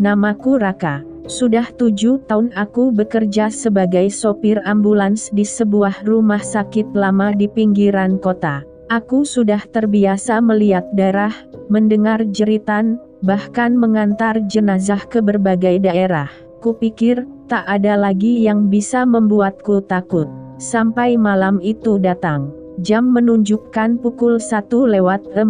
Namaku Raka. Sudah 7 tahun aku bekerja sebagai sopir ambulans di sebuah rumah sakit lama di pinggiran kota. Aku sudah terbiasa melihat darah, mendengar jeritan, bahkan mengantar jenazah ke berbagai daerah. Kupikir, tak ada lagi yang bisa membuatku takut. Sampai malam itu datang. Jam menunjukkan pukul 1:47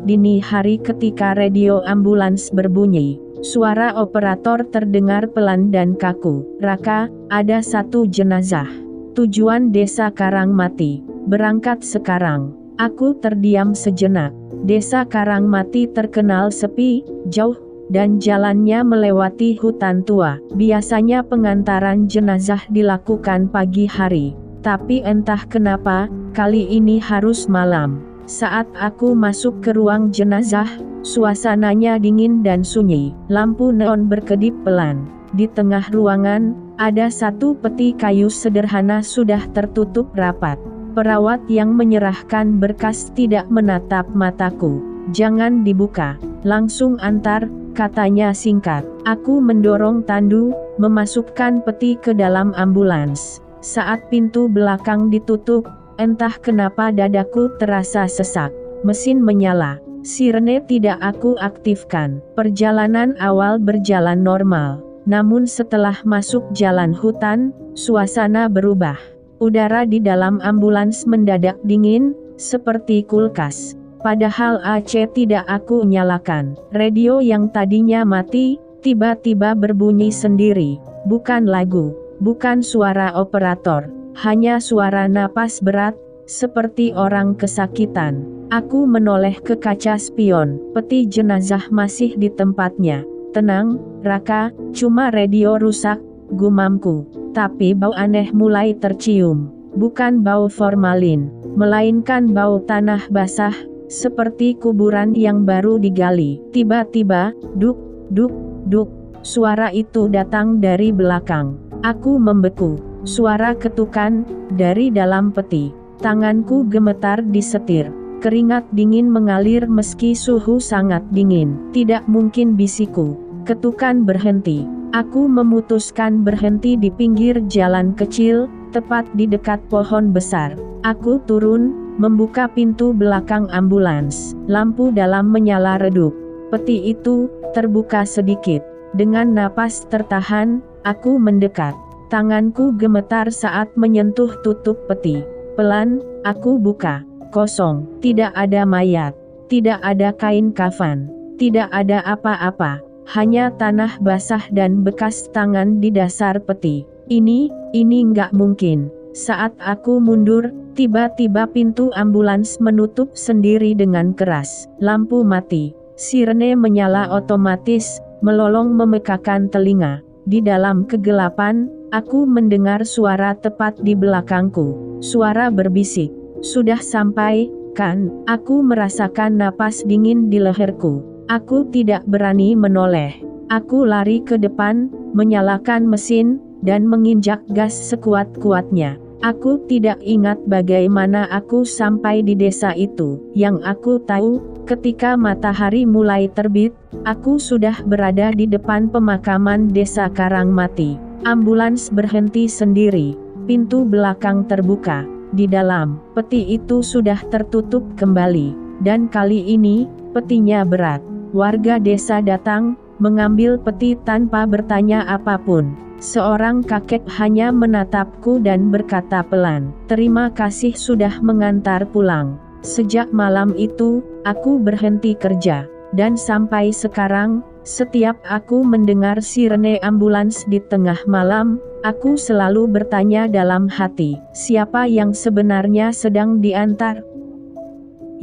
dini hari ketika radio ambulans berbunyi. Suara operator terdengar pelan dan kaku. Raka, ada 1 jenazah. Tujuan Desa Karangmati. Berangkat sekarang. Aku terdiam sejenak. Desa Karangmati terkenal sepi, jauh, dan jalannya melewati hutan tua. Biasanya pengantaran jenazah dilakukan pagi hari. Tapi entah kenapa, kali ini harus malam. Saat aku masuk ke ruang jenazah, suasananya dingin dan sunyi. Lampu neon berkedip pelan. Di tengah ruangan, ada 1 peti kayu sederhana sudah tertutup rapat. Perawat yang menyerahkan berkas tidak menatap mataku. Jangan dibuka, langsung antar, katanya singkat. Aku mendorong tandu, memasukkan peti ke dalam ambulans. Saat pintu belakang ditutup, entah kenapa dadaku terasa sesak. Mesin menyala. Sirene tidak aku aktifkan. Perjalanan awal berjalan normal. Namun setelah masuk jalan hutan, suasana berubah. Udara di dalam ambulans mendadak dingin, seperti kulkas. Padahal AC tidak aku nyalakan. Radio yang tadinya mati, tiba-tiba berbunyi sendiri. Bukan lagu. Bukan suara operator, hanya suara napas berat, seperti orang kesakitan. Aku menoleh ke kaca spion, peti jenazah masih di tempatnya. Tenang, Raka, cuma radio rusak, gumamku. Tapi bau aneh mulai tercium. Bukan bau formalin, melainkan bau tanah basah, seperti kuburan yang baru digali. Tiba-tiba, duk, duk, duk, suara itu datang dari belakang. Aku membeku. Suara ketukan dari dalam peti. Tanganku gemetar di setir. Keringat dingin mengalir meski suhu sangat dingin. Tidak mungkin, bisikku. Ketukan berhenti. Aku memutuskan berhenti di pinggir jalan kecil, tepat di dekat pohon besar. Aku turun, membuka pintu belakang ambulans. Lampu dalam menyala redup. Peti itu terbuka sedikit. Dengan napas tertahan, aku mendekat. Tanganku gemetar saat menyentuh tutup peti. Pelan, aku buka. Kosong. Tidak ada mayat. Tidak ada kain kafan. Tidak ada apa-apa. Hanya tanah basah dan bekas tangan di dasar peti. Ini nggak mungkin. Saat aku mundur, tiba-tiba pintu ambulans menutup sendiri dengan keras. Lampu mati. Sirene menyala otomatis, melolong memekakan telinga. Di dalam kegelapan, aku mendengar suara tepat di belakangku. Suara berbisik. Sudah sampai, kan? Aku merasakan napas dingin di leherku. Aku tidak berani menoleh. Aku lari ke depan, menyalakan mesin, dan menginjak gas sekuat-kuatnya. Aku tidak ingat bagaimana aku sampai di desa itu. Yang aku tahu, ketika matahari mulai terbit, aku sudah berada di depan pemakaman Desa Karangmati. Ambulans berhenti sendiri. Pintu belakang terbuka. Di dalam, peti itu sudah tertutup kembali. Dan kali ini, petinya berat. Warga desa datang, mengambil peti tanpa bertanya apapun. Seorang kakek hanya menatapku dan berkata pelan, "Terima kasih sudah mengantar pulang." Sejak malam itu, aku berhenti kerja. Dan sampai sekarang, setiap aku mendengar sirene ambulans di tengah malam, aku selalu bertanya dalam hati, siapa yang sebenarnya sedang diantar?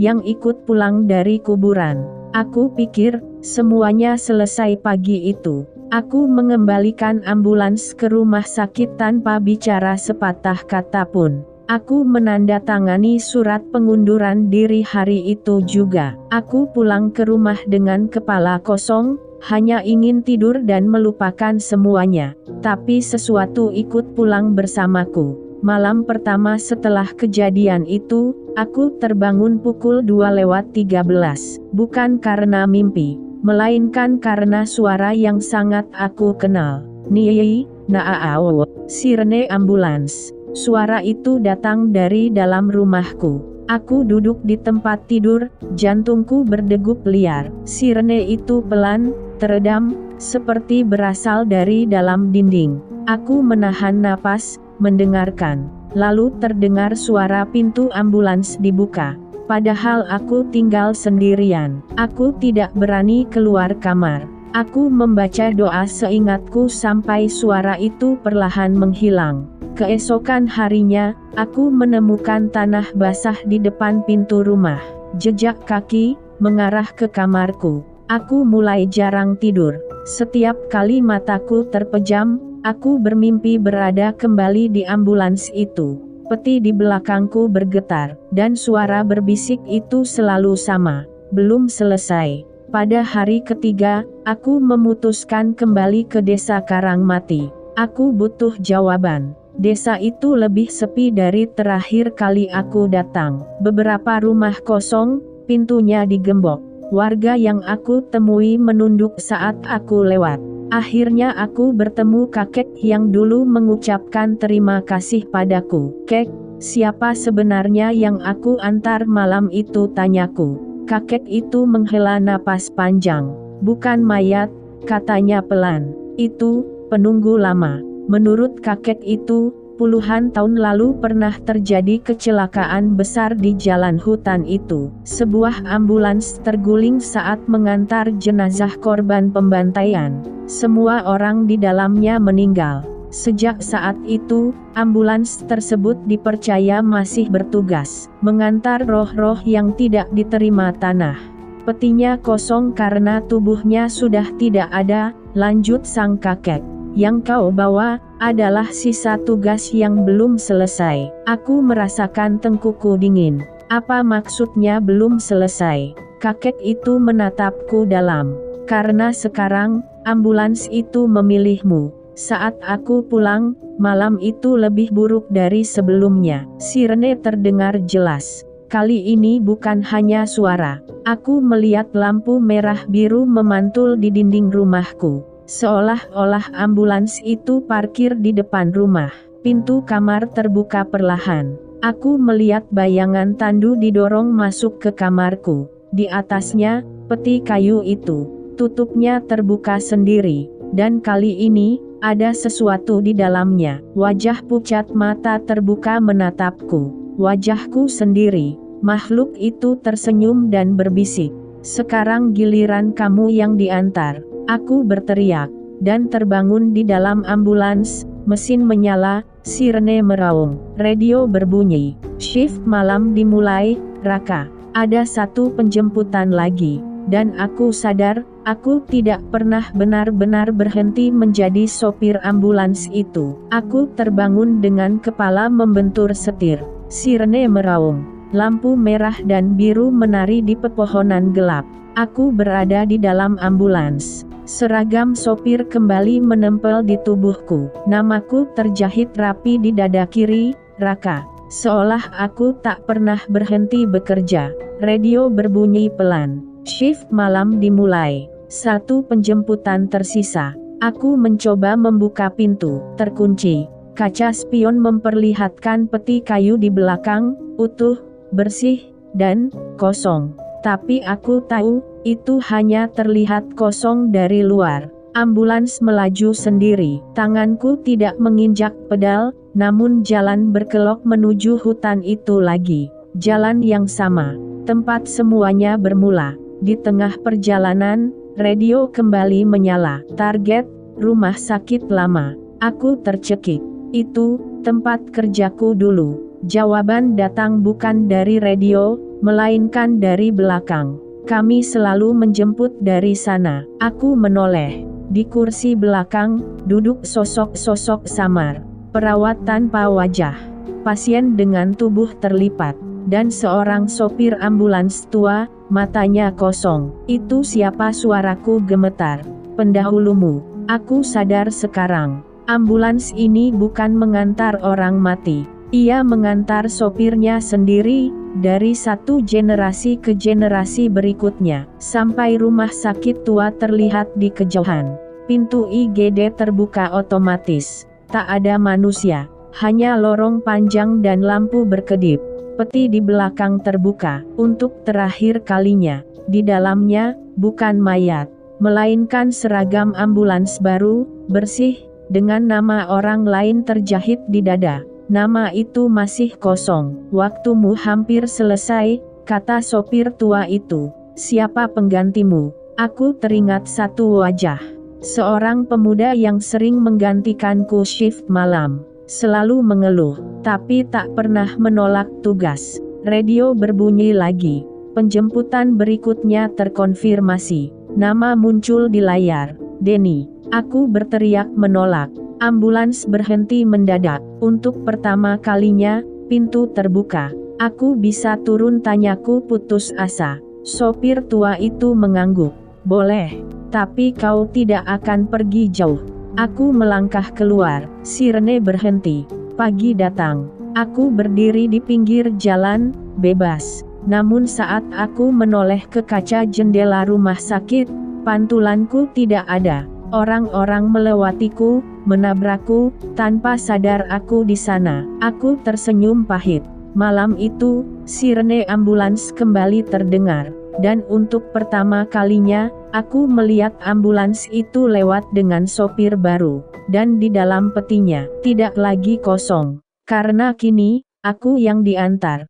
Yang ikut pulang dari kuburan. Aku pikir, semuanya selesai pagi itu. Aku mengembalikan ambulans ke rumah sakit tanpa bicara sepatah kata pun. Aku menandatangani surat pengunduran diri hari itu juga. Aku pulang ke rumah dengan kepala kosong, hanya ingin tidur dan melupakan semuanya. Tapi sesuatu ikut pulang bersamaku. Malam pertama setelah kejadian itu, aku terbangun pukul 2:13. Bukan karena mimpi, melainkan karena suara yang sangat aku kenal. Nii, naao, sirene ambulans. Suara itu datang dari dalam rumahku. Aku duduk di tempat tidur, jantungku berdegup liar. Sirene itu pelan, teredam, seperti berasal dari dalam dinding. Aku menahan napas, mendengarkan. Lalu terdengar suara pintu ambulans dibuka. Padahal aku tinggal sendirian. Aku tidak berani keluar kamar. Aku membaca doa seingatku sampai suara itu perlahan menghilang. Keesokan harinya, aku menemukan tanah basah di depan pintu rumah. Jejak kaki mengarah ke kamarku. Aku mulai jarang tidur. Setiap kali mataku terpejam, aku bermimpi berada kembali di ambulans itu. Peti di belakangku bergetar, dan suara berbisik itu selalu sama. Belum selesai. Pada hari ketiga, aku memutuskan kembali ke desa Karangmati. Aku butuh jawaban. Desa itu lebih sepi dari terakhir kali aku datang. Beberapa rumah kosong, pintunya digembok. Warga yang aku temui menunduk saat aku lewat. Akhirnya aku bertemu kakek yang dulu mengucapkan terima kasih padaku. "Kek, siapa sebenarnya yang aku antar malam itu?" tanyaku. Kakek itu menghela napas panjang. "Bukan mayat," katanya pelan. "Itu penunggu lama." Menurut kakek itu, puluhan tahun lalu pernah terjadi kecelakaan besar di jalan hutan itu. Sebuah ambulans terguling saat mengantar jenazah korban pembantaian. Semua orang di dalamnya meninggal. Sejak saat itu, ambulans tersebut dipercaya masih bertugas, mengantar roh-roh yang tidak diterima tanah. Petinya kosong karena tubuhnya sudah tidak ada, lanjut sang kakek. "Yang kau bawa adalah sisa tugas yang belum selesai." Aku merasakan tengkuku dingin. "Apa maksudnya belum selesai?" Kakek itu menatapku dalam. "Karena sekarang, ambulans itu memilihmu. Saat aku pulang, malam itu lebih buruk dari sebelumnya." Sirene terdengar jelas. Kali ini bukan hanya suara. Aku melihat lampu merah biru memantul di dinding rumahku. Seolah-olah ambulans itu parkir di depan rumah. Pintu kamar terbuka perlahan. Aku melihat bayangan Tandu didorong masuk ke kamarku. Di atasnya, peti kayu itu. Tutupnya terbuka sendiri. Dan kali ini, ada sesuatu di dalamnya. Wajah pucat mata terbuka menatapku. Wajahku sendiri. Makhluk itu tersenyum dan berbisik. "Sekarang giliran kamu yang diantar." Aku berteriak, dan terbangun di dalam ambulans. Mesin menyala, sirene meraung, radio berbunyi. "Shift malam dimulai, Raka. Ada satu penjemputan lagi." Dan aku sadar, aku tidak pernah benar-benar berhenti menjadi sopir ambulans itu. Aku terbangun dengan kepala membentur setir. Sirene meraung. Lampu merah dan biru menari di pepohonan gelap. Aku berada di dalam ambulans. Seragam sopir kembali menempel di tubuhku. Namaku terjahit rapi di dada kiri, Raka. Seolah aku tak pernah berhenti bekerja. Radio berbunyi pelan. Shift malam dimulai. Satu penjemputan tersisa. Aku mencoba membuka pintu, terkunci. Kaca spion memperlihatkan peti kayu di belakang, utuh, bersih, dan kosong. Tapi aku tahu, itu hanya terlihat kosong dari luar. Ambulans melaju sendiri. Tanganku tidak menginjak pedal, namun jalan berkelok menuju hutan itu lagi. Jalan yang sama. Tempat semuanya bermula. Di tengah perjalanan, radio kembali menyala. Target, rumah sakit lama. Aku tercekik. Itu, tempat kerjaku dulu. Jawaban datang bukan dari radio, melainkan dari belakang. "Kami selalu menjemput dari sana." Aku menoleh. Di kursi belakang, duduk sosok-sosok samar. Perawat tanpa wajah. Pasien dengan tubuh terlipat. Dan seorang sopir ambulans tua, matanya kosong. "Itu siapa?" suaraku gemetar. "Pendahulumu." Aku sadar sekarang. Ambulans ini bukan mengantar orang mati. Ia mengantar sopirnya sendiri, Dari satu generasi ke generasi berikutnya, sampai rumah sakit tua terlihat di kejauhan. Pintu IGD terbuka otomatis. Tak ada manusia, hanya lorong panjang dan lampu berkedip. Peti di belakang terbuka, untuk terakhir kalinya. Di dalamnya, bukan mayat, melainkan seragam ambulans baru, bersih, dengan nama orang lain terjahit di dada. Nama itu masih kosong. Waktumu hampir selesai, kata sopir tua itu. Siapa penggantimu? Aku teringat satu wajah. Seorang pemuda yang sering menggantikanku shift malam. Selalu mengeluh, tapi tak pernah menolak tugas. Radio berbunyi lagi. Penjemputan berikutnya terkonfirmasi. Nama muncul di layar. Denny. Aku berteriak menolak. Ambulans berhenti mendadak. Untuk pertama kalinya, pintu terbuka. Aku bisa turun, tanyaku putus asa. Sopir tua itu mengangguk. Boleh, tapi kau tidak akan pergi jauh. Aku melangkah keluar. Sirene berhenti. Pagi datang. Aku berdiri di pinggir jalan, bebas. Namun saat aku menoleh ke kaca jendela rumah sakit, pantulanku tidak ada. Orang-orang melewatiku, menabrakku, tanpa sadar aku di sana. Aku tersenyum pahit. Malam itu, sirene ambulans kembali terdengar. Dan untuk pertama kalinya, aku melihat ambulans itu lewat dengan sopir baru. Dan di dalam petinya, tidak lagi kosong. Karena kini, aku yang diantar.